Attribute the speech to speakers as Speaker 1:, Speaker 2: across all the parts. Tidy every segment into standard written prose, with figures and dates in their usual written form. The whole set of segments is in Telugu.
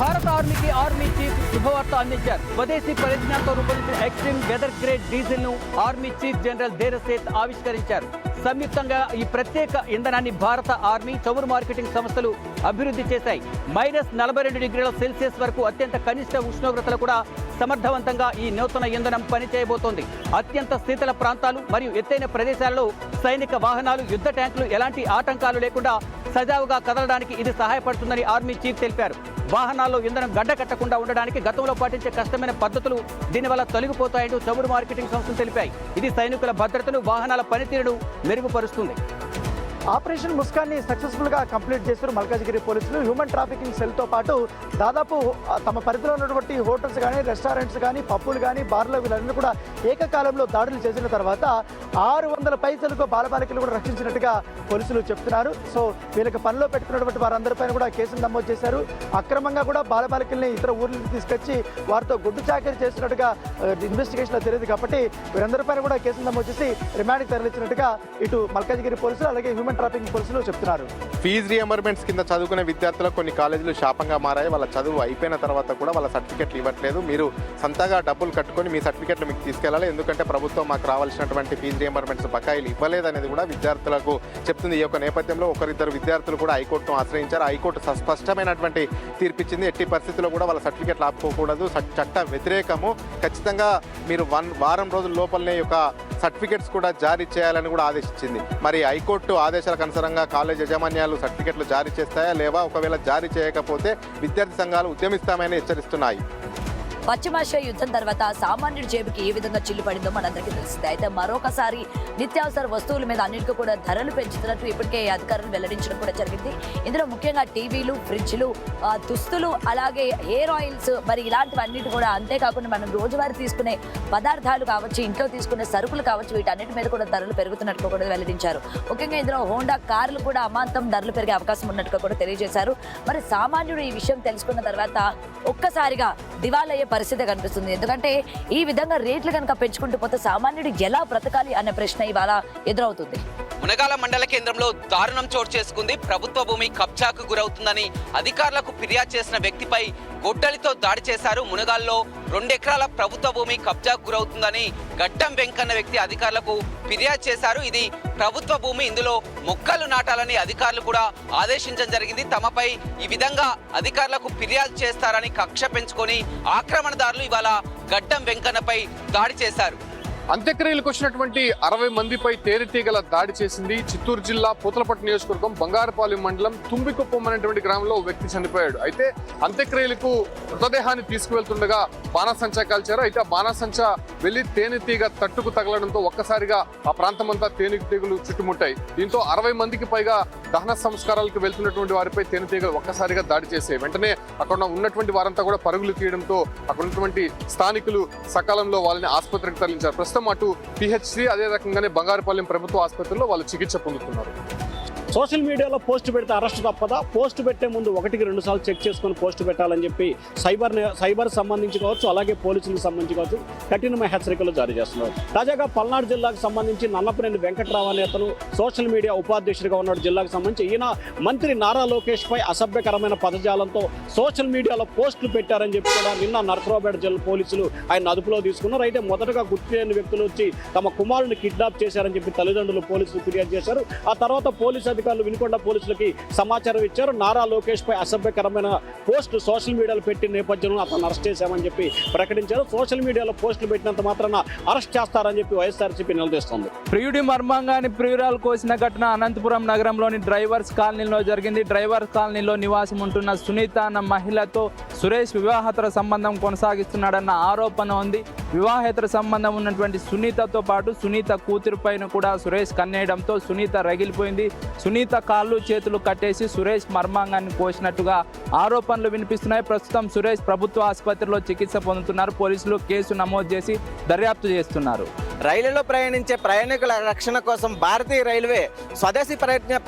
Speaker 1: భారత ఆర్మీ చీఫ్ శుభవార్త అందించారు. స్వదేశీ పరిజ్ఞానంతో రూపొందించిన ఎక్స్ట్రీమ్ వెదర్ గ్రేడ్ డీజిల్ ను army chief general Dheeraj Seth ఆవిష్కరించారు. సంయుక్తంగా ఈ ప్రత్యేక ఇంధనాన్ని భారత ఆర్మీ, చమురు మార్కెటింగ్ సంస్థలు అభివృద్ధి చేశాయి. -42°C వరకు అత్యంత కనిష్ట ఉష్ణోగ్రతలు కూడా సమర్థవంతంగా ఈ నూతన ఇంధనం పనిచేయబోతోంది. అత్యంత శీతల ప్రాంతాలు మరియు ఎత్తైన ప్రదేశాలలో సైనిక వాహనాలు, యుద్ధ ట్యాంకులు ఎలాంటి ఆటంకాలు లేకుండా సజావుగా కదలడానికి ఇది సహాయపడుతుందని ఆర్మీ చీఫ్ తెలిపారు. వాహనాల్లో ఇంధనం గడ్డ కట్టకుండా ఉండడానికి గతంలో పాటించే కష్టమైన పద్ధతులు దీనివల్ల తొలగిపోతాయంటూ చమురు మార్కెటింగ్ సంస్థలు తెలిపాయి. ఇది సైనికుల భద్రతను, వాహనాల పనితీరును మెరుగుపరుస్తుంది.
Speaker 2: ఆపరేషన్ ముస్కాన్ని సక్సెస్ఫుల్గా కంప్లీట్ చేశారు మల్కాజిగిరి పోలీసులు. హ్యూమన్ ట్రాఫికింగ్ సెల్తో పాటు దాదాపు తమ పరిధిలో ఉన్నటువంటి హోటల్స్ కానీ, రెస్టారెంట్స్ కానీ, పబ్బులు కానీ, బార్లు వీళ్ళన్నీ కూడా ఏకకాలంలో దాడులు చేసిన తర్వాత 600 పైసలకు బాలబాలికలు కూడా రక్షించినట్టుగా పోలీసులు చెప్తున్నారు. సో వీళ్ళకి పనిలో పెట్టుకున్నటువంటి వారందరిపైన కూడా కేసులు నమోదు చేశారు. అక్రమంగా కూడా బాలబాలికల్ని ఇతర ఊర్లకు తీసుకొచ్చి వారితో గుడ్డు చాకరీ చేసినట్టుగా ఇన్వెస్టిగేషన్లో తెలియదు కాబట్టి వీరందరిపైన కూడా కేసులు నమోదు చేసి రిమాండ్కి తరలించినట్టుగా ఇటు మల్కాజిగిరి పోలీసులు అలాగే హ్యూమన్ ట్రాఫికింగ్ పోలీసులు చెప్తున్నారు.
Speaker 3: ఫీజు రియంబర్మెంట్స్ కింద చదువుకునే విద్యార్థులకు కొన్ని కాలేజీలు శాపంగా మారాయి. వాళ్ళ చదువు అయిపోయిన తర్వాత కూడా వాళ్ళ సర్టిఫికెట్లు ఇవ్వట్లేదు. మీరు సొంతగా డబ్బులు కట్టుకొని మీ సర్టిఫికెట్లు మీకు తీసుకెళ్లాలి, ఎందుకంటే ప్రభుత్వం మాకు రావాల్సినటువంటి ఫీజు రియంబర్మెంట్స్ బకాయిలు ఇవ్వలేదనేది కూడా విద్యార్థులకు చెప్తుంది. ఈ యొక్క నేపథ్యంలో ఒకరిద్దరు విద్యార్థులు కూడా హైకోర్టును ఆశ్రయించారు. హైకోర్టు స్పష్టమైనటువంటి తీర్పిచ్చింది. ఎట్టి పరిస్థితుల్లో కూడా వాళ్ళ సర్టిఫికెట్లు ఆపుకోకూడదు, చట్ట వ్యతిరేకము, ఖచ్చితంగా మీరు వారం రోజుల లోపలనే యొక్క సర్టిఫికెట్స్ కూడా జారీ చేయాలని కూడా ఆదేశించింది. మరి హైకోర్టు ఆదేశాలకు అనుసారంగా కాలేజ్ యాజమాన్యాలు సర్టిఫికెట్లు జారీ చేస్తాయా లేవా, ఒకవేళ జారీ చేయకపోతే విద్యార్థి సంఘాలు ఉద్యమిస్తామని హెచ్చరిస్తున్నాయి.
Speaker 4: పశ్చిమాసియా యుద్ధం తర్వాత సామాన్యుడి జేబుకి ఏ విధంగా చిల్లు పడిందో మనందరికీ తెలిసిందే. అయితే మరొకసారి నిత్యావసర వస్తువుల మీద అన్నింటికీ కూడా ధరలు పెంచుతున్నట్టు ఇప్పటికే అధికారులు వెల్లడించడం కూడా జరిగింది. ఇందులో ముఖ్యంగా టీవీలు, ఫ్రిడ్జ్లు, దుస్తులు, అలాగే హెయిర్ ఆయిల్స్, మరి ఇలాంటివన్నిటి కూడా, అంతేకాకుండా మనం రోజువారీ తీసుకునే పదార్థాలు కావచ్చు, ఇంట్లో తీసుకునే సరుకులు కావచ్చు, వీటన్నిటి మీద కూడా ధరలు పెరుగుతున్నట్టు కూడా వెల్లడించారు. ముఖ్యంగా ఇందులో హోండా కార్లు కూడా అమాంతం ధరలు పెరిగే అవకాశం ఉన్నట్టుగా కూడా తెలియజేశారు. మరి సామాన్యుడు ఈ విషయం తెలుసుకున్న తర్వాత ఒక్కసారిగా దివాలయ్యే పరిస్థితి కనిపిస్తుంది. ఎందుకంటే ఈ విధంగా రేట్లు కనుక పెంచుకుంటూ పోతే సామాన్యుడు ఎలా బ్రతకాలి అనే ప్రశ్న ఇవాళ ఎదురవుతుంది.
Speaker 5: మునగాల మండల కేంద్రంలో దారుణం చోటు చేసుకుంది. ప్రభుత్వ భూమి కబ్జాకు గురవుతుందని అధికారులకు ఫిర్యాదు చేసిన వ్యక్తిపై గొడ్డలితో దాడి చేశారు. మునగాల్లో 2 ఎకరాల ప్రభుత్వ భూమి కబ్జాకు గురవుతుందని గడ్డం వెంకన్న వ్యక్తి అధికారులకు ఫిర్యాదు చేశారు. ఇది ప్రభుత్వ భూమి, ఇందులో మొక్కలు నాటాలని అధికారులు కూడా ఆదేశించడం జరిగింది. తమపై ఈ విధంగా అధికారులకు ఫిర్యాదు చేస్తారని కక్ష పెంచుకొని ఆక్రమణదారులు ఇవాళ గడ్డం వెంకన్నపై దాడి చేశారు.
Speaker 6: అంత్యక్రియలకు వచ్చినటువంటి 60 మందిపై తేనెటీగల దాడి చేసింది చిత్తూరు జిల్లా పూతలపట్టు నియోజకవర్గం బంగారుపాలెం మండలం తుంబికుప్పం అనేటువంటి గ్రామంలో వ్యక్తి చనిపోయాడు. అయితే అంత్యక్రియలకు మృతదేహాన్ని తీసుకువెళ్తుండగా బాణాసంచా కాల్చారు. అయితే ఆ బాణాసంచా వెళ్లి తేనెటీగ తట్టుకు తగలడంతో ఒక్కసారిగా ఆ ప్రాంతమంతా తేనెటీగలు చుట్టుముట్టాయి. దీంతో 60 మందికి పైగా దహన సంస్కారాలకు వెళ్తున్నటువంటి వారిపై తేనెటీగలు ఒక్కసారిగా దాడి చేశాయి. వెంటనే అక్కడ ఉన్నటువంటి వారంతా కూడా పరుగులు తీయడంతో అక్కడ ఉన్నటువంటి స్థానికులు సకాలంలో వాళ్ళని ఆసుపత్రికి తరలించారు. ప్రస్తుతం అటు పిహెచ్సి అదే రకంగానే బంగారుపాలెం ప్రభుత్వ ఆసుపత్రిలో వాళ్ళు చికిత్స పొందుతున్నారు.
Speaker 7: సోషల్ మీడియాలో పోస్ట్ పెడితే అరెస్ట్ తప్పదా? పోస్ట్ పెట్టే ముందు 1-2 సార్లు చెక్ చేసుకుని పోస్ట్ పెట్టాలని చెప్పి సైబర్ సంబంధించి కావచ్చు, అలాగే పోలీసులకు సంబంధించి కావచ్చు కఠినమైన హెచ్చరికలు జారీ చేస్తున్నారు. తాజాగా పల్నాడు జిల్లాకు సంబంధించి నల్లపనేని వెంకట్రావు అనే అతను సోషల్ మీడియా ఉపాధ్యక్షుడిగా ఉన్నాడు జిల్లాకు సంబంధించి. ఈయన మంత్రి నారా లోకేష్ పై అసభ్యకరమైన పదజాలంతో సోషల్ మీడియాలో పోస్టులు పెట్టారని చెప్పి కూడా నిన్న నరసరావుపేట జిల్లా పోలీసులు ఆయన అదుపులో తీసుకున్నారు. అయితే మొదటగా గుర్తు లేని వ్యక్తులు వచ్చి తమ కుమారుని కిడ్నాప్ చేశారని చెప్పి తల్లిదండ్రులు పోలీసులు ఫిర్యాదు చేశారు. ఆ తర్వాత పోలీసు అధికారులు వినుకొండ పోలీసులకి సమాచారం ఇచ్చారు. నారా లోకేష్ పై అసభ్యకరమైన పోస్టు సోషల్ మీడియాలో పెట్టిన నేపథ్యంలో అతను అరెస్ట్ చేశామని చెప్పి ప్రకటించారు. సోషల్ మీడియాలో పోస్టులు పెట్టినంత మాత్రాన అరెస్ట్ చేస్తారని చెప్పి వైఎస్ఆర్సీపీ నిలదీస్తోంది.
Speaker 8: ప్రియుడి మర్మంగాని ప్రియురాలు కోసిన ఘటన అనంతపురం నగరంలోని డ్రైవర్స్ కాలనీలో జరిగింది. డ్రైవర్స్ కాలనీలో నివాసం ఉంటున్న సునీత అన్న మహిళతో సురేష్ వివాహేతర సంబంధం కొనసాగిస్తున్నాడన్న ఆరోపణ ఉంది. వివాహేతర సంబంధం ఉన్నటువంటి సునీతతో పాటు సునీత కూతురు పైన కూడా సురేష్ కన్నేయడంతో సునీత రగిలిపోయింది. సునీత కాళ్ళు చేతులు కట్టేసి సురేష్ మర్మాంగాన్ని కోసినట్టుగా ఆరోపణలు వినిపిస్తున్నాయి. ప్రస్తుతం సురేష్ ప్రభుత్వ ఆసుపత్రిలో చికిత్స పొందుతున్నారు. పోలీసులు కేసు నమోదు చేసి దర్యాప్తు చేస్తున్నారు.
Speaker 9: రైళ్లలో ప్రయాణించే ప్రయాణికుల రక్షణ కోసం భారతీయ రైల్వే స్వదేశీ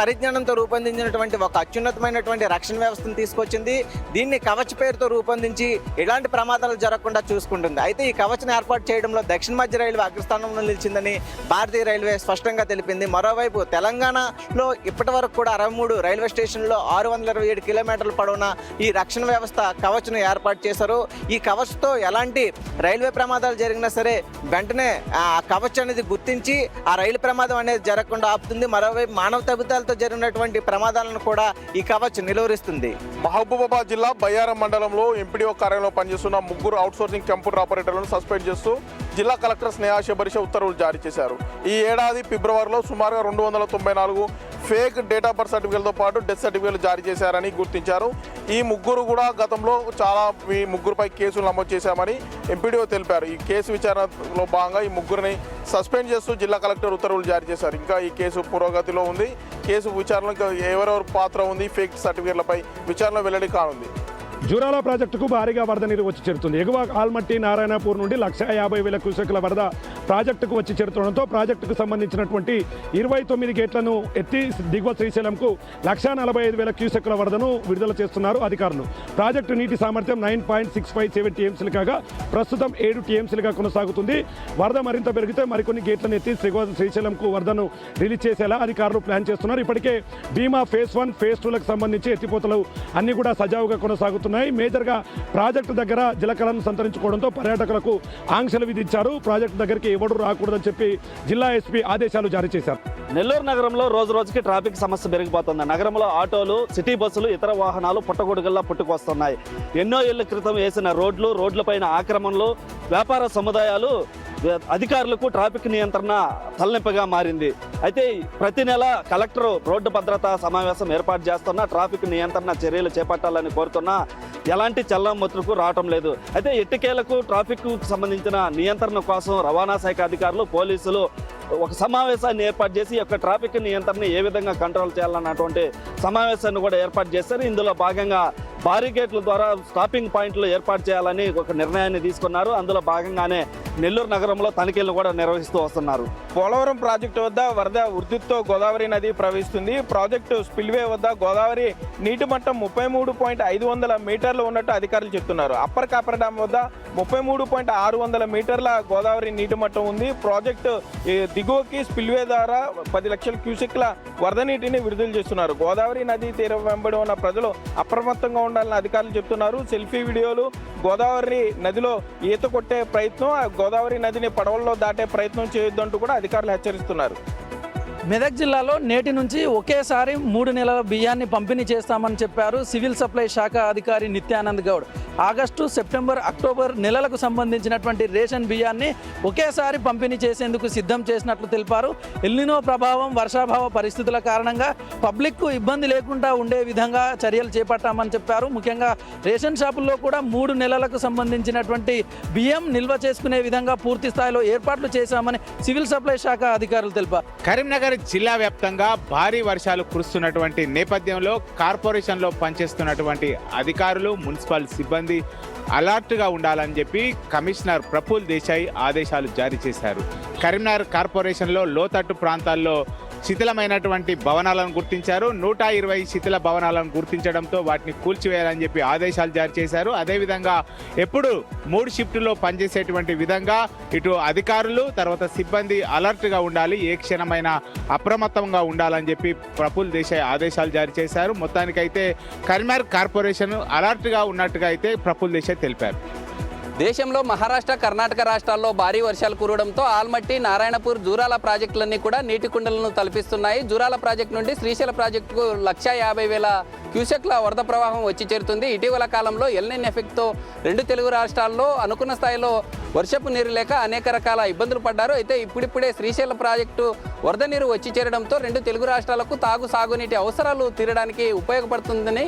Speaker 9: పరిజ్ఞానంతో రూపొందించినటువంటి ఒక అత్యున్నతమైనటువంటి రక్షణ వ్యవస్థను తీసుకొచ్చింది. దీన్ని కవచ్ పేరుతో రూపొందించి ఎలాంటి ప్రమాదాలు జరగకుండా చూసుకుంటుంది. అయితే ఈ కవచ్ని ఏర్పాటు చేయడంలో దక్షిణ మధ్య రైల్వే అగ్రస్థానంలో నిలిచిందని భారతీయ రైల్వే స్పష్టంగా తెలిపింది. మరోవైపు తెలంగాణలో ఇప్పటి వరకు కూడా 63 రైల్వే స్టేషన్లో 627 కిలోమీటర్ల పొడవున ఈ రక్షణ వ్యవస్థ కవచ్ను ఏర్పాటు చేశారు. ఈ కవచ్తో ఎలాంటి రైల్వే ప్రమాదాలు జరిగినా సరే వెంటనే ఆ కవచ్ అనేది గుర్తించి ఆ రైలు ప్రమాదం అనేది జరగకుండా ఆపుతుంది. మరోవైపు మానవ తప్పిదాలతో జరిగినటువంటి ప్రమాదాలను కూడా ఈ కవచ్ నిలువరిస్తుంది.
Speaker 10: మహబూబాబాద్ జిల్లా బయ్యారం మండలంలో ఎంపీడీఓ కార్యాలయంలో పనిచేస్తున్న 3 అవుట్సోర్సింగ్ కంప్యూటర్ ఆపరేటర్లను సస్పెండ్ చేస్తూ జిల్లా కలెక్టర్ స్నేహా శబరిష ఉత్తర్వులు జారీ చేశారు. ఈ ఏడాది ఫిబ్రవరిలో సుమారుగా 294 ఫేక్ డేట్ ఆఫ్ బర్త్ సర్టిఫికేట్లతో పాటు డెత్ సర్టిఫికేట్లు జారీ చేశారని గుర్తించారు. ఈ ముగ్గురు కూడా గతంలో ఈ ముగ్గురుపై కేసులు నమోదు చేశామని ఎంపీడీఓ తెలిపారు. ఈ కేసు విచారణలో భాగంగా ఈ ముగ్గురిని సస్పెండ్ చేస్తూ జిల్లా కలెక్టర్ ఉత్తర్వులు జారీ చేశారు. ఇంకా ఈ కేసు పురోగతిలో ఉంది. కేసు విచారణలో ఇంకా ఎవరెవరు పాత్ర ఉంది ఫేక్ సర్టిఫికేట్లపై విచారణ వెల్లడి కానుంది.
Speaker 11: జూరాల ప్రాజెక్టుకు భారీగా వరద నీరు వచ్చి చేరుతుంది. ఎగువ ఆల్మట్టి నారాయణపూర్ నుండి 150,000 క్యూసెక్ల వరద ప్రాజెక్టుకు వచ్చి చేరుతుండటంతో ప్రాజెక్టుకు సంబంధించినటువంటి 29 గేట్లను ఎత్తి దిగువ శ్రీశైలంకు 145,000 క్యూసెక్ల వరదను విడుదల చేస్తున్నారు అధికారులు. ప్రాజెక్టు నీటి సామర్థ్యం 9.657 టీఎంసీలు కాగా ప్రస్తుతం 7 టీఎంసీలుగా కొనసాగుతుంది. వరద మరింత పెరిగితే మరికొన్ని గేట్లను ఎత్తి శ్రీశైలంకు వరదను రిలీజ్ చేసేలా అధికారులు ప్లాన్ చేస్తున్నారు. ఇప్పటికే భీమా ఫేజ్ 1, ఫేజ్ 2లకు సంబంధించి ఎత్తిపోతలు అన్ని కూడా సజావుగా కొనసాగుతున్నాయి. మేజర్గా ప్రాజెక్టు దగ్గర జలకళను సంతరించుకోవడంతో పర్యాటకులకు ఆంక్షలు విధించారు. ప్రాజెక్టు దగ్గరికి ఎవరు రాకూడదని చెప్పి జిల్లా ఎస్పీ ఆదేశాలు జారీ చేశారు.
Speaker 7: నెల్లూరు నగరంలో రోజు రోజుకి ట్రాఫిక్ సమస్య పెరిగిపోతుంది. నగరంలో ఆటోలు, సిటీ బస్సులు, ఇతర వాహనాలు పుట్టగొడుగుల్లా పుట్టుకొస్తున్నాయి. ఎన్నో ఏళ్ల క్రితం వేసిన రోడ్లపైన ఆక్రమణలు, వ్యాపార సముదాయాలు అధికారులకు ట్రాఫిక్ నియంత్రణ తలనొప్పిగా మారింది. అయితే ప్రతి నెల కలెక్టర్ రోడ్డు భద్రతా సమావేశం ఏర్పాటు చేస్తున్నా, ట్రాఫిక్ నియంత్రణ చర్యలు చేపట్టాలని కోరుతున్నా ఎలాంటి చల్లమొత్తుకు రావటం లేదు. అయితే ఎట్టికేలకు ట్రాఫిక్ సంబంధించిన నియంత్రణ కోసం రవాణా శాఖ అధికారులు, పోలీసులు ఒక సమావేశాన్ని ఏర్పాటు చేసి యొక్క ట్రాఫిక్ నియంత్రణ ఏ విధంగా కంట్రోల్ చేయాలన్నటువంటి సమావేశాన్ని కూడా ఏర్పాటు చేశారు. ఇందులో భాగంగా బారికేడ్ల ద్వారా స్టాపింగ్ పాయింట్లు ఏర్పాటు చేయాలని ఒక నిర్ణయాన్ని తీసుకున్నారు. అందులో భాగంగానే నెల్లూరు నగరంలో తనిఖీలను కూడా నిర్వహిస్తూ వస్తున్నారు.
Speaker 12: పోలవరం ప్రాజెక్టు వద్ద వరద ఉధృతితో గోదావరి నది ప్రవహిస్తుంది. ప్రాజెక్టు స్పిల్వే వద్ద గోదావరి నీటి మట్టం 33.500 మీటర్లు ఉన్నట్టు అధికారులు చెప్తున్నారు. అప్పర్ కాపర్ డ్యామ్ వద్ద 33.600 మీటర్ల గోదావరి నీటి మట్టం ఉంది. ప్రాజెక్టు దిగువకి స్పిల్వే ద్వారా 10 లక్షల క్యూసెక్ల వరద నీటిని విడుదల చేస్తున్నారు. గోదావరి నది తీరం వెంబడి ఉన్న ప్రజలు అప్రమత్తంగా ఉండాలని అధికారులు చెప్తున్నారు. సెల్ఫీ వీడియోలు, గోదావరి నదిలో ఈత కొట్టే ప్రయత్నం, గోదావరి నదిని పడవల్లో దాటే ప్రయత్నం చేయొద్దంటూ కూడా అధికారులు హెచ్చరిస్తున్నారు.
Speaker 13: మెదక్ జిల్లాలో నేటి నుంచి ఒకేసారి 3 నెలల బియ్యాన్ని పంపిణీ చేస్తామని చెప్పారు సివిల్ సప్లై శాఖ అధికారి Nityanand Goud. August, September, October నెలలకు సంబంధించినటువంటి రేషన్ బియ్యాన్ని ఒకేసారి పంపిణీ చేసేందుకు సిద్ధం చేసినట్లు తెలిపారు. ఎల్నినో ప్రభావం, వర్షాభావ పరిస్థితుల కారణంగా పబ్లిక్కు ఇబ్బంది లేకుండా ఉండే విధంగా చర్యలు చేపట్టామని చెప్పారు. ముఖ్యంగా రేషన్ షాపుల్లో కూడా 3 నెలలకు సంబంధించినటువంటి బియ్యం నిల్వ చేసుకునే విధంగా పూర్తి స్థాయిలో ఏర్పాట్లు చేశామని సివిల్ సప్లై శాఖ అధికారులు తెలిపారు.
Speaker 14: కరీంనగర్ జిల్లా వ్యాప్తంగా భారీ వర్షాలు కురుస్తున్నటువంటి నేపథ్యంలో కార్పొరేషన్లో పనిచేస్తున్నటువంటి అధికారులు, మున్సిపల్ సిబ్బంది అలర్ట్గా ఉండాలని చెప్పి కమిషనర్ ప్రఫుల్ దేశాయ్ ఆదేశాలు జారీ చేశారు. కరీంనగర్ కార్పొరేషన్లో లోతట్టు ప్రాంతాల్లో శిథిలమైనటువంటి భవనాలను గుర్తించారు. 120 శిథిల భవనాలను గుర్తించడంతో వాటిని కూల్చివేయాలని చెప్పి ఆదేశాలు జారీ చేశారు. అదేవిధంగా ఎప్పుడు 3 షిఫ్టుల్లో పనిచేసేటువంటి విధంగా ఇటు అధికారులు, తర్వాత సిబ్బంది అలర్ట్గా ఉండాలి, ఏ క్షణమైనా అప్రమత్తంగా ఉండాలని చెప్పి ప్రఫుల్ దేశాయ్ ఆదేశాలు జారీ చేశారు. మొత్తానికైతే కరీంనగర్ కార్పొరేషన్ అలర్ట్గా ఉన్నట్టుగా అయితే ప్రఫుల్ దేశాయ్ తెలిపారు.
Speaker 5: దేశంలో మహారాష్ట్ర, కర్ణాటక రాష్ట్రాల్లో భారీ వర్షాలు కురవడంతో ఆల్మట్టి, నారాయణపూర్, జూరాల ప్రాజెక్టులన్నీ కూడా నీటి కుండలను తలపిస్తున్నాయి. జూరాల ప్రాజెక్టు నుండి శ్రీశైల ప్రాజెక్టుకు 150,000 క్యూసెక్ల వరద ప్రవాహం వచ్చి చేరుతుంది. ఇటీవల కాలంలో ఎల్నిన్ ఎఫెక్ట్తో 2 తెలుగు రాష్ట్రాల్లో అనుకున్న స్థాయిలో వర్షపు నీరు లేక అనేక రకాల ఇబ్బందులు పడ్డారు. అయితే ఇప్పుడిప్పుడే శ్రీశైల ప్రాజెక్టు వరద నీరు వచ్చి చేరడంతో 2 తెలుగు రాష్ట్రాలకు సాగునీటి అవసరాలు తీరడానికి ఉపయోగపడుతుందని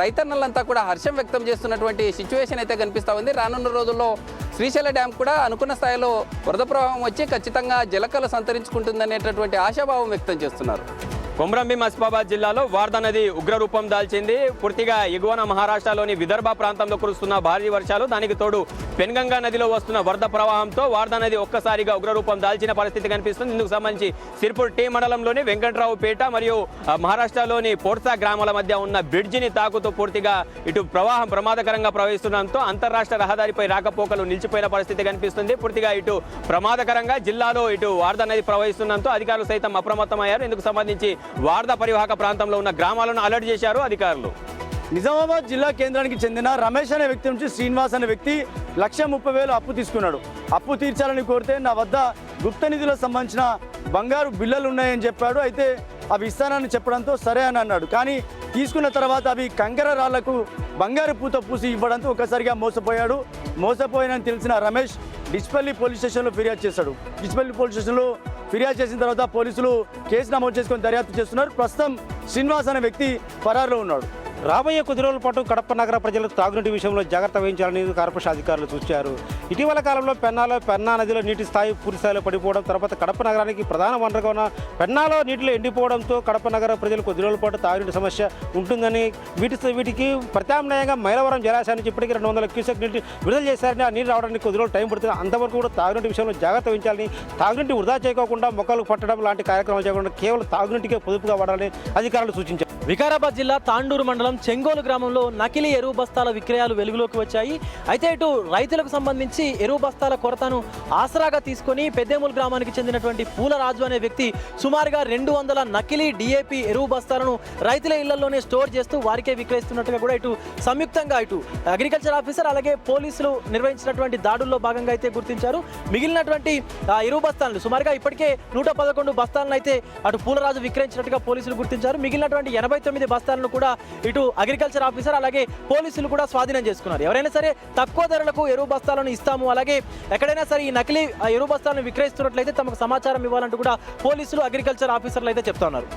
Speaker 5: రైతన్నలంతా కూడా హర్షం వ్యక్తం చేస్తున్నటువంటి సిచ్యువేషన్ అయితే కనిపిస్తూ ఉంది. రానున్న రోజుల్లో శ్రీశైల డ్యామ్ కూడా అనుకున్న స్థాయిలో వరద ప్రవాహం వచ్చి ఖచ్చితంగా జలకళ సంతరించుకుంటుందనేటటువంటి ఆశాభావం వ్యక్తం చేస్తున్నారు.
Speaker 15: కొమ్రంభీం ఆసిఫాబాద్ జిల్లాలో వార్దా నది ఉగ్రరూపం దాల్చింది. పూర్తిగా ఎగువన మహారాష్ట్రలోని విదర్భ ప్రాంతంలో కురుస్తున్న భారీ వర్షాలు, దానికి తోడు పెన్గంగా నదిలో వస్తున్న వరద ప్రవాహంతో వార్దా నది ఒక్కసారిగా ఉగ్రరూపం దాల్చిన పరిస్థితి కనిపిస్తుంది. ఇందుకు సంబంధించి సిర్పూర్ టీ మండలంలోని వెంకట్రావుపేట మరియు మహారాష్ట్రలోని పోర్సా గ్రామాల మధ్య ఉన్న బ్రిడ్జిని తాకుతూ పూర్తిగా ఇటు ప్రవాహం ప్రమాదకరంగా ప్రవహిస్తుండడంతో అంతర్రాష్ట్ర రహదారిపై రాకపోకలు నిలిచిపోయిన పరిస్థితి కనిపిస్తుంది. పూర్తిగా ఇటు ప్రమాదకరంగా జిల్లాలో ఇటు వార్దా నది ప్రవహిస్తుండడంతో అధికారులు సైతం అప్రమత్తమయ్యారు. ఇందుకు సంబంధించి వార్దా పరివాహక ప్రాంతంలో ఉన్న గ్రామాలను అలర్ట్ చేశారు అధికారులు.
Speaker 2: నిజామాబాద్ జిల్లా కేంద్రానికి చెందిన రమేష్ అనే వ్యక్తి నుంచి శ్రీనివాస్ అనే వ్యక్తి 1,30,000 అప్పు తీసుకున్నాడు. అప్పు తీర్చాలని కోరితే నా వద్ద గుప్త నిధులకు సంబంధించిన బంగారు బిళ్ళలు ఉన్నాయని చెప్పాడు. అయితే అవి ఇస్తానని చెప్పడంతో సరే అని అన్నాడు. కానీ తీసుకున్న తర్వాత అవి కంకర రాళ్లకు బంగారు పూత పూసి ఇవ్వడంతో ఒక్కసారిగా మోసపోయాడు. మోసపోయానని తెలిసిన రమేష్ డిచ్పల్లి పోలీస్ స్టేషన్లో ఫిర్యాదు చేశాడు. డిచ్పల్లి పోలీస్ స్టేషన్లో ఫిర్యాదు చేసిన తర్వాత పోలీసులు కేసు నమోదు చేసుకొని దర్యాప్తు చేస్తున్నారు. ప్రస్తుతం శ్రీనివాస్ అనే వ్యక్తి ఫరారులో ఉన్నాడు.
Speaker 16: రాబోయే కొద్ది రోజుల పాటు కడప నగర ప్రజలకు తాగునీటి విషయంలో జాగ్రత్త వహించాలని కార్పొరేషన్ అధికారులు సూచించారు. ఇటీవల కాలంలో పెన్నా నదిలో నీటి స్థాయి పూర్తి స్థాయిలో పడిపోవడం, తర్వాత కడప నగరానికి ప్రధాన వనరుగా ఉన్న పెన్నాలో నీటిలో ఎండిపోవడంతో కడప నగర ప్రజలు కొద్ది రోజుల పాటు తాగునీటి సమస్య ఉంటుందని, వీటికి ప్రత్యామ్నాయంగా మైలవరం జలాశయం నుంచి ఇప్పటికీ 200 క్యూసెక్ నీటి విడుదల చేశారని, ఆ నీరు రావడానికి కొద్ది రోజులు టైం పడుతుంది. అంతవరకు కూడా తాగునీటి విషయంలో జాగ్రత్త వహించాలని, తాగునీటి వృధా చేయకోకుండా మొక్కలు పట్టడం లాంటి కార్యక్రమాలు చేయకుండా కేవలం తాగునీటికే పొదుపుగా వాడాలని అధికారులు సూచించారు.
Speaker 13: వికారాబాద్ జిల్లా తాండూరు మండలం చెంగోలు గ్రామంలో నకిలీ ఎరువు బస్తాల విక్రయాలు వెలుగులోకి వచ్చాయి. అయితే ఇటు రైతులకు సంబంధించి ఎరువు బస్తాల కొరతను ఆసరాగా తీసుకొని పెద్దేమూలు గ్రామానికి చెందినటువంటి పూలరాజు అనే వ్యక్తి సుమారుగా 200 నకిలీ డిఏపి ఎరువు బస్తాలను రైతుల ఇళ్లలోనే స్టోర్ చేస్తూ వారికే విక్రయిస్తున్నట్టుగా కూడా ఇటు సంయుక్తంగా ఇటు అగ్రికల్చర్ ఆఫీసర్ అలాగే పోలీసులు నిర్వహించినటువంటి దాడుల్లో భాగంగా అయితే గుర్తించారు. మిగిలినటువంటి ఎరువు బస్తాలను సుమారుగా ఇప్పటికే 111 బస్తాలను అయితే అటు పూలరాజు విక్రయించినట్టుగా పోలీసులు గుర్తించారు. మిగిలినటువంటి 89 బస్తాలను కూడా ఇటు అగ్రికల్చర్ ఆఫీసర్ అలాగే పోలీసులు కూడా స్వాధీనం చేసుకున్నారు. ఎవరైనా సరే తక్కువ ధరలకు ఎరువు బస్తాలను ఇస్తాము, అలాగే ఎక్కడైనా సరే ఈ నకిలీ ఎరువు బస్తాలను విక్రయిస్తున్నట్లయితే తమకు సమాచారం ఇవ్వాలంటూ కూడా పోలీసులు అగ్రికల్చర్ ఆఫీసర్లు అయితే చెప్తా ఉన్నారు.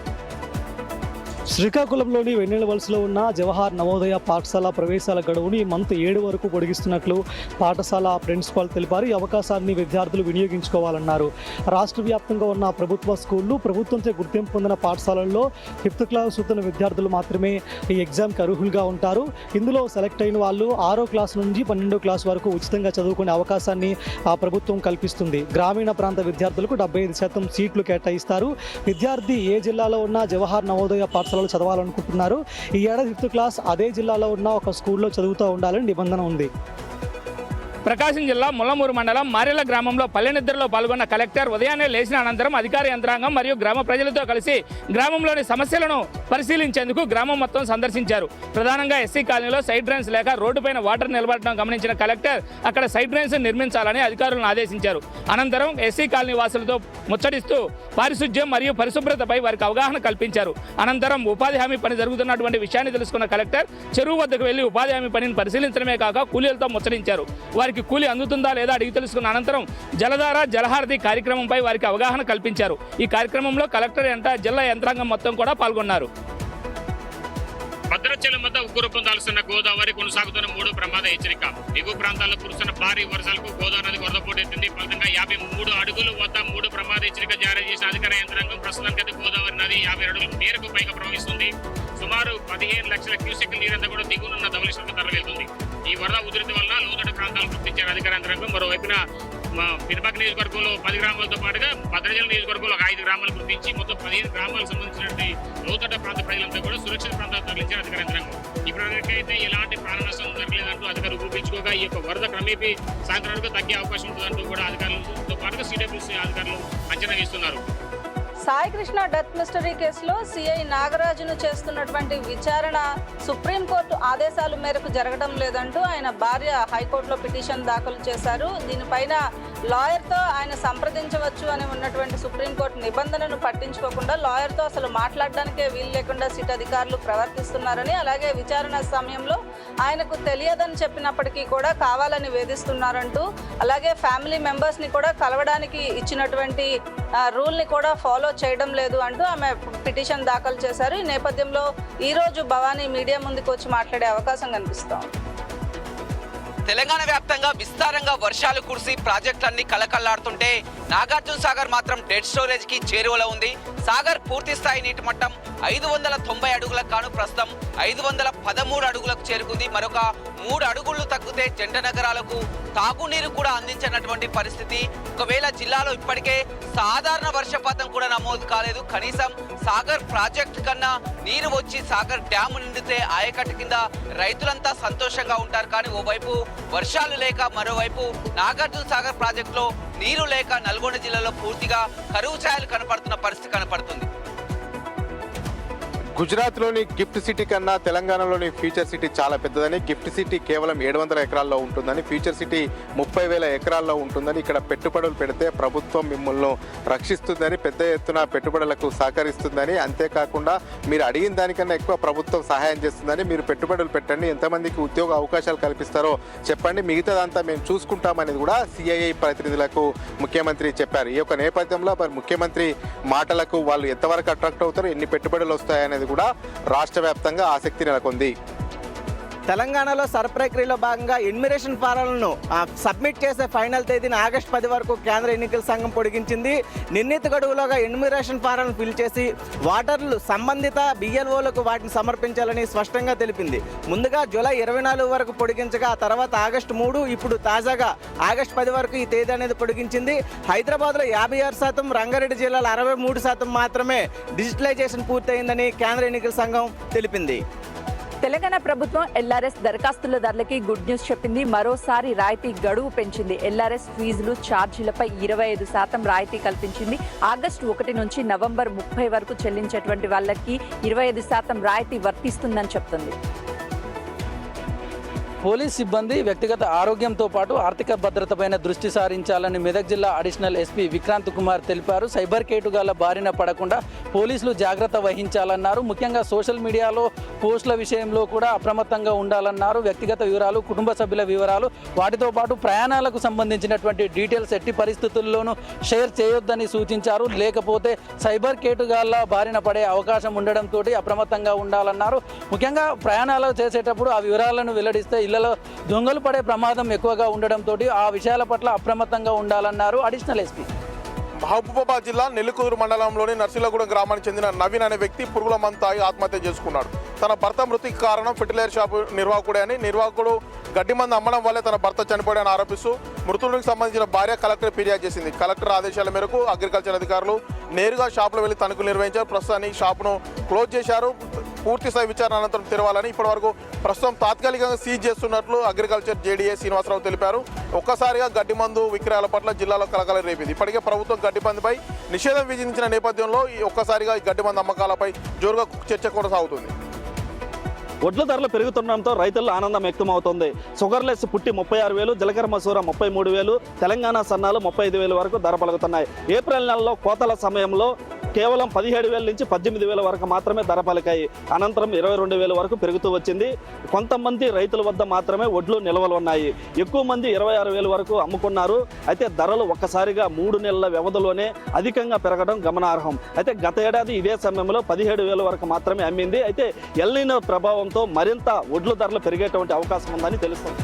Speaker 13: శ్రీకాకుళంలోని వెన్నెల వలసలో ఉన్న జవహర్ నవోదయ పాఠశాల ప్రవేశాల గడువుని ఈ మంత్ 7 వరకు పొడిగిస్తున్నట్లు పాఠశాల ప్రిన్సిపాల్ తెలిపారు. ఈ అవకాశాన్ని విద్యార్థులు వినియోగించుకోవాలన్నారు. రాష్ట్ర వ్యాప్తంగా ఉన్న ప్రభుత్వ స్కూళ్లు, ప్రభుత్వంతో గుర్తింపు పొందిన పాఠశాలల్లో 5th క్లాస్ చదువుతున్న విద్యార్థులు మాత్రమే ఈ ఎగ్జామ్కి అర్హులుగా ఉంటారు. ఇందులో సెలెక్ట్ అయిన వాళ్ళు 6వ క్లాస్ నుంచి 12వ క్లాస్ వరకు ఉచితంగా చదువుకునే అవకాశాన్ని ఆ ప్రభుత్వం కల్పిస్తుంది. గ్రామీణ ప్రాంత విద్యార్థులకు 75% సీట్లు కేటాయిస్తారు. విద్యార్థి ఏ జిల్లాలో ఉన్న జవహర్ నవోదయ పాఠశాల చదవాలనుకుంటున్నారు, ఈ ఏడాది 5th క్లాస్ అదే జిల్లాలో ఉన్న ఒక స్కూల్లో చదువుతూ ఉండాలని నిబంధన ఉంది.
Speaker 17: ప్రకాశం జిల్లా ముల్లమూరు మండలం మారెల గ్రామంలో పల్లెనిద్రలో పాల్గొన్న కలెక్టర్ ఉదయాన్నే లేచిన అనంతరం అధికార యంత్రాంగం మరియు గ్రామ ప్రజలతో కలిసి గ్రామంలోని సమస్యలను పరిశీలించేందుకు గ్రామం మొత్తం సందర్శించారు. ప్రధానంగా ఎస్సీ కాలనీలో సైడ్ డ్రైన్స్ లేక రోడ్డుపైన వాటర్ నిలబడడం గమనించిన కలెక్టర్ అక్కడ సైడ్ డ్రైన్స్ నిర్మించాలని అధికారులను ఆదేశించారు. అనంతరం ఎస్సీ కాలనీ వాసులతో ముచ్చటిస్తూ పారిశుధ్యం మరియు పరిశుభ్రతపై వారికి అవగాహన కల్పించారు. అనంతరం ఉపాధి హామీ పని జరుగుతున్నటువంటి విషయాన్ని తెలుసుకున్న కలెక్టర్ చెరువు వద్దకు వెళ్లి ఉపాధి హామీ పనిని పరిశీలించడమే కాక కూలీలతో ముచ్చటించారు. వారికి కూలీ అందుతుందా లేదా అడిగి తెలుసుకున్న అనంతరం జలధార జలహారతి కార్యక్రమంపై వారికి అవగాహన కల్పించారు. ఈ కార్యక్రమంలో కలెక్టర్ వెంట జిల్లా యంత్రాంగం మొత్తం కూడా పాల్గొన్నారు. భద్రాచలం వద్ద ఉగ్గురూపం దాల్చున్న గోదావరి కొనసాగుతున్న 3 ప్రమాద హెచ్చరిక. ఎగువ ప్రాంతాల్లో కురుస్తున్న భారీ వర్షాలకు గోదావరి నది వరద పోటెత్తింది. ఫలితంగా 53 అడుగుల వద్ద 3 ప్రమాద హెచ్చరిక జారీ చేసిన అధికార యంత్రాంగం ప్రస్తుతానికి గోదావరి నది 50 అడుగుల మేరకు పైగా ప్రవహిస్తుంది. సుమారు 15 లక్షల క్యూసెక్ నీరంతా కూడా దిగునున్న ధవళేశ్వరం తరలి వెళ్తుంది. ఈ వరద ఉధృతి వల్ల లోతట్టు ప్రాంతాలు గుర్తించారు అధికార యంత్రాంగం. మరోవైపున పినపాక నియోజకవర్గంలో 10 గ్రామాలతో పాటుగా భద్రాచలం నియోజకవర్గంలో ఒక 5 గ్రామాలు గుర్తించి మొత్తం 15 గ్రామాలకు సంబంధించినటువంటి లోతట్ట ప్రాంత ప్రజలంతా కూడా సురక్షిత ప్రాంతాలు తరలించారు అధికార యంత్రాంగం. ఇప్పటివరకైతే ఎలాంటి ప్రాణ నష్టం జరగలేదంటూ అధికారులు ఊపించుకోగా ఈ యొక్క వరద క్రమేపీ సాయంత్రం వరకు తగ్గే అవకాశం ఉంటుందంటూ కూడా అధికారులతో పాటుగా సిడబ్ల్యూసీ అధికారులు అంచనా వేస్తున్నారు.
Speaker 18: సాయికృష్ణ డెత్ మిస్టరీ కేసులో సిఐ నాగరాజును చేస్తున్నటువంటి విచారణ సుప్రీంకోర్టు ఆదేశాల మేరకు జరగడం లేదంటూ ఆయన భార్య హైకోర్టులో పిటిషన్ దాఖలు చేశారు. దీనిపైన లాయర్తో ఆయన సంప్రదించవచ్చు అని ఉన్నటువంటి సుప్రీంకోర్టు నిబంధనను పట్టించుకోకుండా లాయర్తో అసలు మాట్లాడడానికే వీలు లేకుండా సిట్ అధికారులు ప్రవర్తిస్తున్నారని, అలాగే విచారణ సమయంలో ఆయనకు తెలియదని చెప్పినప్పటికీ కూడా కావాలని వేధిస్తున్నారంటూ, అలాగే ఫ్యామిలీ మెంబర్స్ని కూడా కలవడానికి ఇచ్చినటువంటి రూల్ని కూడా ఫాలో చేయడం లేదు అంటూ ఆమె పిటిషన్ దాఖలు చేశారు. ఈ నేపథ్యంలో ఈరోజు భవానీ మీడియా ముందుకు వచ్చి మాట్లాడే అవకాశం కనిపిస్తాం.
Speaker 5: తెలంగాణ వ్యాప్తంగా విస్తారంగా వర్షాలు కురిసి ప్రాజెక్టులన్నీ కలకల్లాడుతుంటే నాగార్జున సాగర్ మాత్రం డెడ్ స్టోరేజ్ కి చేరువలో ఉంది. సాగర్ పూర్తి స్థాయి నీటి మట్టం 590 అడుగులకు కాను ప్రస్తుతం 513 అడుగులకు చేరుకుంది. మరొక 3 అడుగులు తగ్గితే జంట నగరాలకు తాగునీరు కూడా అందించినటువంటి పరిస్థితి. ఒకవేళ జిల్లాలో ఇప్పటికే సాధారణ వర్షపాతం కూడా నమోదు కాలేదు. కనీసం సాగర్ ప్రాజెక్టు కన్నా నీరు వచ్చి సాగర్ డ్యాము నిండితే ఆయకట్టు కింద రైతులంతా సంతోషంగా ఉంటారు. కానీ ఓవైపు వర్షాలు లేక, మరోవైపు నాగార్జున సాగర్ ప్రాజెక్టులో నీరు లేక నల్గొండ జిల్లాలో పూర్తిగా కరువు ఛాయలు కనపడుతున్న పరిస్థితి కనపడుతుంది.
Speaker 3: గుజరాత్లోని గిఫ్ట్ సిటీ కన్నా తెలంగాణలోని ఫ్యూచర్ సిటీ చాలా పెద్దదని, గిఫ్ట్ సిటీ కేవలం 700 ఎకరాల్లో ఉంటుందని, ఫ్యూచర్ సిటీ 30,000 ఎకరాల్లో ఉంటుందని, ఇక్కడ పెట్టుబడులు పెడితే ప్రభుత్వం మిమ్మల్ని రక్షిస్తుందని, పెద్ద ఎత్తున పెట్టుబడులకు సహకరిస్తుందని, అంతేకాకుండా మీరు అడిగిన దానికన్నా ఎక్కువ ప్రభుత్వం సహాయం చేస్తుందని, మీరు పెట్టుబడులు పెట్టండి, ఎంతమందికి ఉద్యోగ అవకాశాలు కల్పిస్తారో చెప్పండి, మిగతాదంతా మేము చూసుకుంటామనేది కూడా సిఐఐ ప్రతినిధులకు ముఖ్యమంత్రి చెప్పారు. ఈ యొక్క నేపథ్యంలో మరి ముఖ్యమంత్రి మాటలకు వాళ్ళు ఎంతవరకు అట్రాక్ట్ అవుతారో, ఎన్ని పెట్టుబడులు వస్తాయనేది కూడా రాష్ట్ర వ్యాప్తంగా ఆసక్తి నెలకొంది.
Speaker 9: తెలంగాణలో సర్ప్రక్రియలో భాగంగా ఎన్యుమరేషన్ ఫారాలను సబ్మిట్ చేసే ఫైనల్ తేదీని ఆగస్టు 10 వరకు కేంద్ర ఎన్నికల సంఘం పొడిగించింది. నిర్ణీత గడువులోగా ఎన్యుమరేషన్ ఫారాలను ఫిల్ చేసి ఓటర్లు సంబంధిత బిఎల్ఓలకు వాటిని సమర్పించాలని స్పష్టంగా తెలిపింది. ముందుగా జూలై 24 వరకు పొడిగించగా ఆ తర్వాత ఆగస్టు 3, ఇప్పుడు తాజాగా ఆగస్టు 10 వరకు ఈ తేదీ అనేది పొడిగించింది. హైదరాబాద్లో 56%, రంగారెడ్డి జిల్లాలో 63% మాత్రమే డిజిటలైజేషన్ పూర్తయిందని కేంద్ర ఎన్నికల సంఘం తెలిపింది.
Speaker 19: తెలంగాణ ప్రభుత్వం ఎల్ఆర్ఎస్ దరఖాస్తుల ధరలకి గుడ్ న్యూస్ చెప్పింది. మరోసారి రాయితీ గడువు పెంచింది. ఎల్ఆర్ఎస్ ఫీజులు, ఛార్జీలపై 25% రాయితీ కల్పించింది. ఆగస్టు 1 నుంచి నవంబర్ 30 వరకు చెల్లించేటువంటి వాళ్ళకి 25% రాయితీ వర్తిస్తుందని చెప్తుంది.
Speaker 13: పోలీస్ సిబ్బంది వ్యక్తిగత ఆరోగ్యంతో పాటు ఆర్థిక భద్రతపైన దృష్టి సారించాలని మెదక్ జిల్లా అడిషనల్ ఎస్పీ విక్రాంత్ కుమార్ తెలిపారు. సైబర్ కేటుగాళ్ల బారిన పడకుండా పోలీసులు జాగ్రత్త వహించాలన్నారు. ముఖ్యంగా సోషల్ మీడియాలో పోస్టుల విషయంలో కూడా అప్రమత్తంగా ఉండాలన్నారు. వ్యక్తిగత వివరాలు, కుటుంబ సభ్యుల వివరాలు, వాటితో పాటు ప్రయాణాలకు సంబంధించినటువంటి డీటెయిల్స్ ఎట్టి పరిస్థితుల్లోనూ షేర్ చేయొద్దని సూచించారు. లేకపోతే సైబర్ కేటుగాళ్ల బారిన పడే అవకాశం ఉండడంతో అప్రమత్తంగా ఉండాలన్నారు. ముఖ్యంగా ప్రయాణాలు చేసేటప్పుడు ఆ వివరాలను వెల్లడిస్తే ఇళ్లలో దొంగలు పడే ప్రమాదం ఎక్కువగా ఉండడంతో ఆ విషయాల పట్ల అప్రమత్తంగా ఉండాలన్నారు అడిషనల్ ఎస్పీ.
Speaker 10: మహబూబాబాద్ జిల్లా నెల్లికుదురు మండలంలోని నర్సిలగూడెం గ్రామానికి చెందిన నవీన్ అనే వ్యక్తి పురుగుల మందు తాగి ఆత్మహత్య చేసుకున్నాడు. తన భర్త మృతికి కారణం ఫెర్టిలైజర్ షాపు నిర్వాహకుడే అని, నిర్వాహకుడు గడ్డి మందు అమ్మడం వల్లే తన భర్త చనిపోయాడని ఆరోపిస్తూ మృతుడికి సంబంధించిన భార్య కలెక్టర్ ఫిర్యాదు చేసింది. కలెక్టర్ ఆదేశాల మేరకు అగ్రికల్చర్ అధికారులు నేరుగా షాపులో వెళ్లి తనిఖీలు నిర్వహించారు. ప్రస్తుతానికి షాపును క్లోజ్ చేశారు. పూర్తి స్థాయి విచారణ అనంతరం తెరవాలని ఇప్పటివరకు ప్రస్తుతం తాత్కాలికంగా సీజ్ చేస్తున్నట్లు అగ్రికల్చర్ జేడీఏ శ్రీనివాసరావు తెలిపారు. ఒక్కసారిగా గడ్డి మందు విక్రయాల పట్ల జిల్లాలో కలకలం రేపింది. ఇప్పటికే ప్రభుత్వం గడ్డి మందుపై నిషేధం విధించిన నేపథ్యంలో ఒక్కసారిగా ఈ గడ్డి మందు అమ్మకాలపై జోరుగా చర్చ కొనసాగుతుంది.
Speaker 20: వడ్ల ధరలు పెరుగుతుండడంతో రైతుల్లో ఆనందం వ్యక్తమవుతోంది. షుగర్లెస్ పుట్టి 36,000, జీలకర్ర మసూర 33,000, తెలంగాణ సన్నాలు 35,000 వరకు ధర పలుకుతున్నాయి. ఏప్రిల్ నెలలో కోతల సమయంలో కేవలం 17,000 నుంచి 18,000 వరకు మాత్రమే ధర పలికాయి. అనంతరం 22,000 వరకు పెరుగుతూ వచ్చింది. కొంతమంది రైతుల వద్ద మాత్రమే వడ్లు నిల్వలు ఉన్నాయి. ఎక్కువ మంది 26,000 వరకు అమ్ముకున్నారు. అయితే ధరలు ఒక్కసారిగా 3 నెలల వ్యవధిలోనే అధికంగా పెరగడం గమనార్హం. అయితే గత ఏడాది ఇదే సమయంలో 17,000 వరకు మాత్రమే అమ్మింది. అయితే ఎల్ నినో ప్రభావంతో మరింత వడ్ల ధరలు పెరిగేటువంటి అవకాశం ఉందని తెలుస్తుంది.